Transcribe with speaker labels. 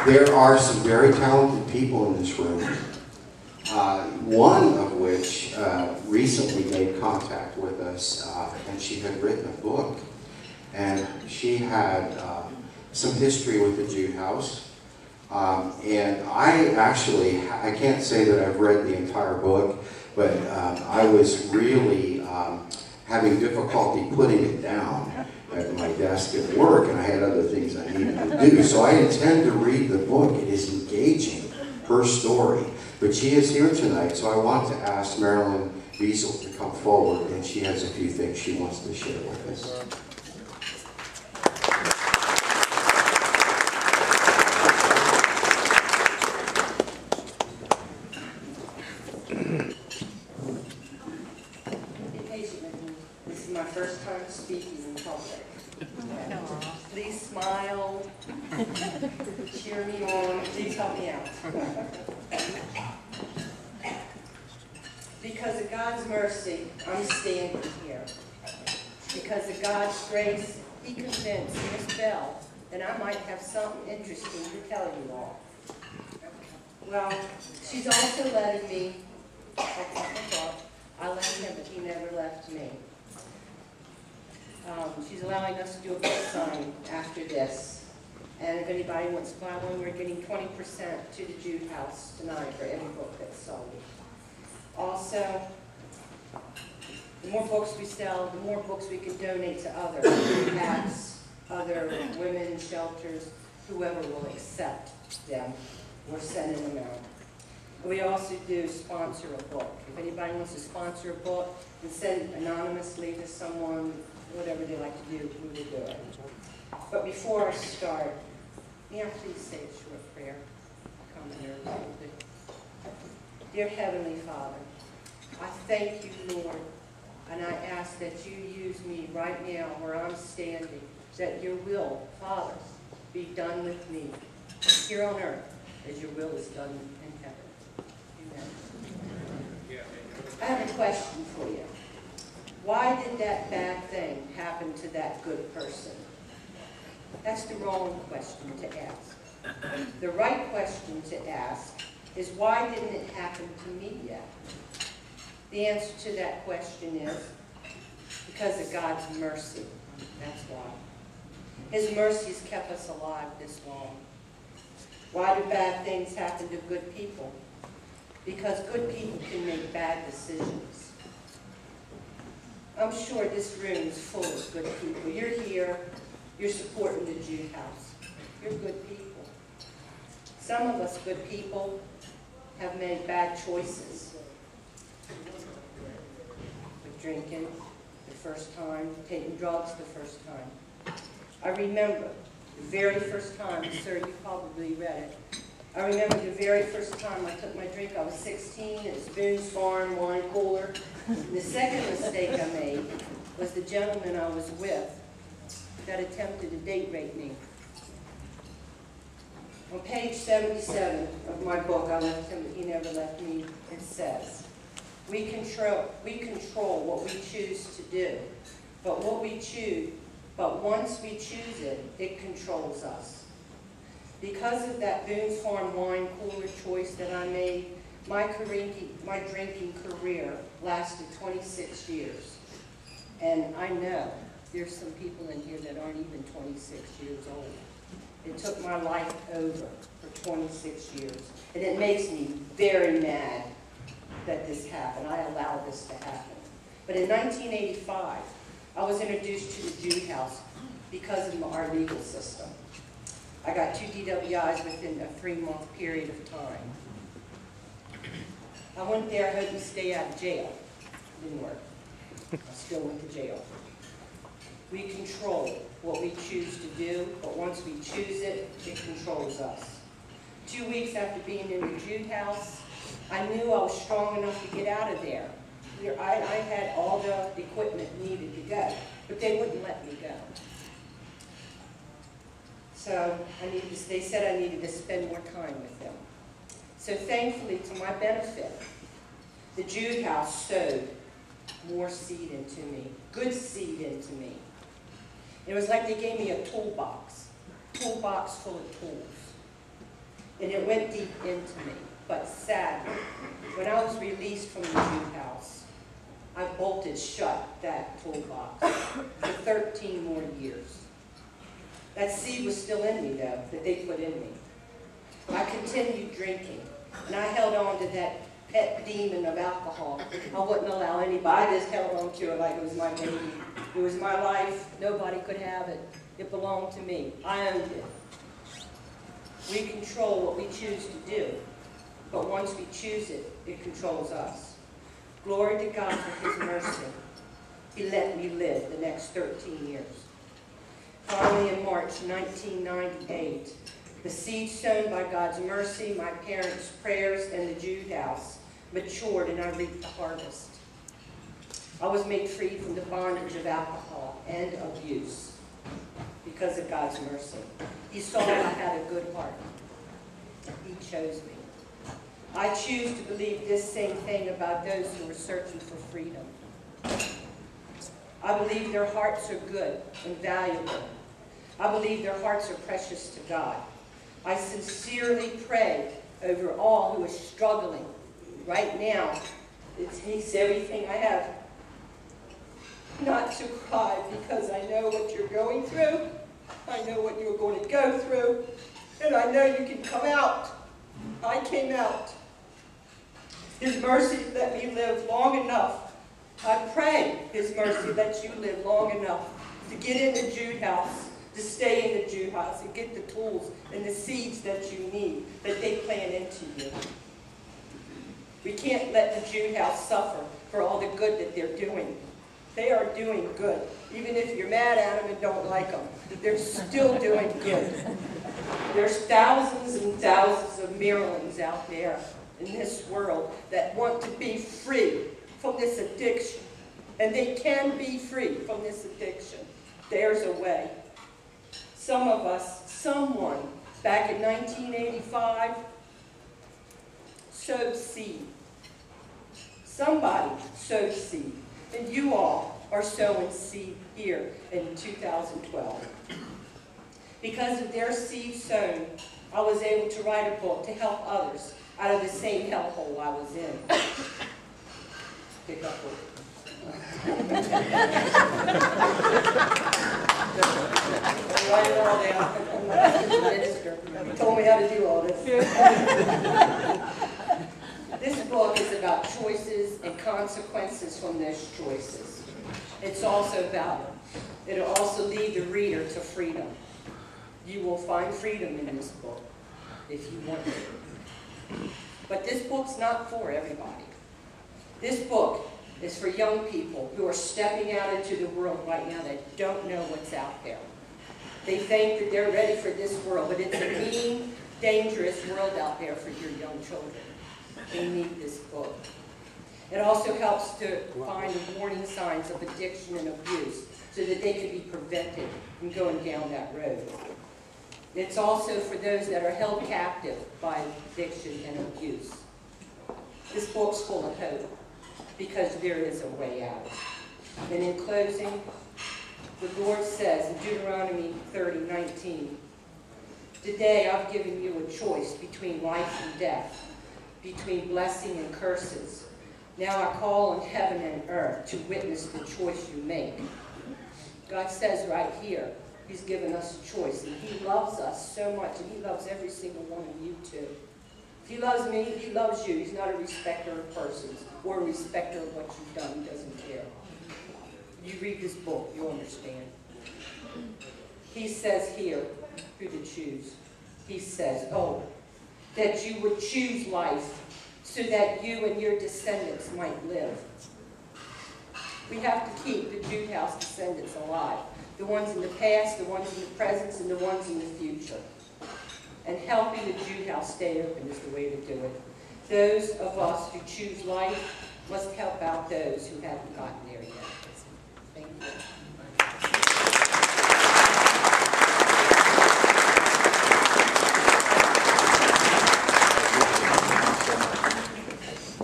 Speaker 1: There are some very talented people in this room, one of which recently made contact with us, and she had written a book, and she had some history with the Jude House. And I can't say that I've read the entire book, but I was really having difficulty putting it down at my desk at work, and I had other things I needed to do. So I intend to read the book. It is engaging, her story. But she is here tonight, so I want to ask Marilyn Biesel to come forward, and she has a few things she wants to share with us.
Speaker 2: This is my first time speaking in public. Please smile, cheer me on, please help me out. Because of God's mercy, I'm standing here. Because of God's grace, He convinced Miss Bell that I might have something interesting to tell you all. Well, she's also letting me, I left him, but he never left me. She's allowing us to do a book signing after this. And if anybody wants to buy one, we're getting 20% to the Jude House tonight for every book that's sold. Also, the more books we sell, the more books we can donate to other rehabs, other women's shelters, whoever will accept them. We're sending them out. We also do sponsor a book. If anybody wants to sponsor a book and send anonymously to someone, whatever they like to do, we will do it. But before I start, may I please say a short prayer? Come here a little bit. Dear Heavenly Father, I thank you, Lord, and I ask that you use me right now where I'm standing, that your will, Father, be done with me here on earth as your will is done in heaven. Amen. I have a question for you. Why did that bad thing happen to that good person? That's the wrong question to ask. The right question to ask is, why didn't it happen to me yet? The answer to that question is, because of God's mercy. That's why. His mercies kept us alive this long. Why do bad things happen to good people? Because good people can make bad decisions. I'm sure this room is full of good people. You're here, you're supporting the Jude House. You're good people. Some of us good people have made bad choices. With drinking the first time, taking drugs the first time. I remember the very first time, sir, you probably read it. I remember the very first time I took my drink. I was 16. It was Boone's Farm wine cooler. The second mistake I made was the gentleman I was with that attempted to date rape me. On page 77 of my book, I left him, but he never left me, it says, we control what we choose to do, but once we choose it, it controls us. Because of that Boone's Farm wine cooler choice that I made, my drinking career lasted 26 years. And I know there's some people in here that aren't even 26 years old. It took my life over for 26 years. And it makes me very mad that this happened. I allowed this to happen. But in 1985, I was introduced to the Jude House because of our legal system. I got 2 DWIs within a 3-month period of time. I went there hoping to stay out of jail. It didn't work. I still went to jail. We control what we choose to do, but once we choose it, it controls us. 2 weeks after being in the Jude House, I knew I was strong enough to get out of there. I had all the equipment needed to go, but they wouldn't let me go. So they said I needed to spend more time with them. So thankfully, to my benefit, the Jude House sowed more seed into me, good seed into me. It was like they gave me a toolbox full of tools. And it went deep into me. But sadly, when I was released from the Jude House, I bolted shut that toolbox for 13 more years. That seed was still in me, though, that they put in me. I continued drinking, and I held on to that pet demon of alcohol. I wouldn't allow anybody. I just held on to it like it was my baby. It was my life. Nobody could have it. It belonged to me. I owned it. We control what we choose to do, but once we choose it, it controls us. Glory to God for His mercy. He let me live the next 13 years. Finally, in March 1998, the seed sown by God's mercy, my parents' prayers, and the Jude House matured, and I reaped the harvest. I was made free from the bondage of alcohol and abuse because of God's mercy. He saw that I had a good heart. He chose me. I choose to believe this same thing about those who are searching for freedom. I believe their hearts are good and valuable. I believe their hearts are precious to God. I sincerely pray over all who are struggling right now. It takes everything I have not to cry, because I know what you're going through. I know what you're going to go through. And I know you can come out. I came out. His mercy let me live long enough. I pray His mercy lets you live long enough to get in the Jude House, to stay in the Jude House, and get the tools and the seeds that you need, that they plant into you. We can't let the Jude House suffer for all the good that they're doing. They are doing good. Even if you're mad at them and don't like them, they're still doing good. There's thousands and thousands of Marilyns out there in this world that want to be free from this addiction. And they can be free from this addiction. There's a way. Some of us, someone back in 1985 sowed seed. Somebody sowed seed. And you all are sowing seed here in 2012. Because of their seed sown, I was able to write a book to help others out of the same hellhole I was in. Pick up book. Write it all down. I'm not a minister. He told me how to do all this. This book is about choices and consequences from those choices. It's also about, it'll also lead the reader to freedom. You will find freedom in this book if you want it. But this book's not for everybody. This book is for young people who are stepping out into the world right now that don't know what's out there. They think that they're ready for this world, but it's a mean, dangerous world out there for your young children. They need this book. It also helps to find the warning signs of addiction and abuse so that they can be prevented from going down that road. It's also for those that are held captive by addiction and abuse. This book's full of hope because there is a way out. And in closing, the Lord says in Deuteronomy 30:19, "Today I've given you a choice between life and death, between blessing and curses. Now I call on heaven and earth to witness the choice you make." God says right here, He's given us a choice, and He loves us so much, and He loves every single one of you too. If He loves me, He loves you. He's not a respecter of persons or a respecter of what you've done. He doesn't care. You read this book, you'll understand. He says here, who to choose. He says, that you would choose life so that you and your descendants might live. We have to keep the Jude House descendants alive. The ones in the past, the ones in the present, and the ones in the future. And helping the Jude House stay open is the way to do it. Those of us who choose life must help out those who haven't gotten there yet. Thank you.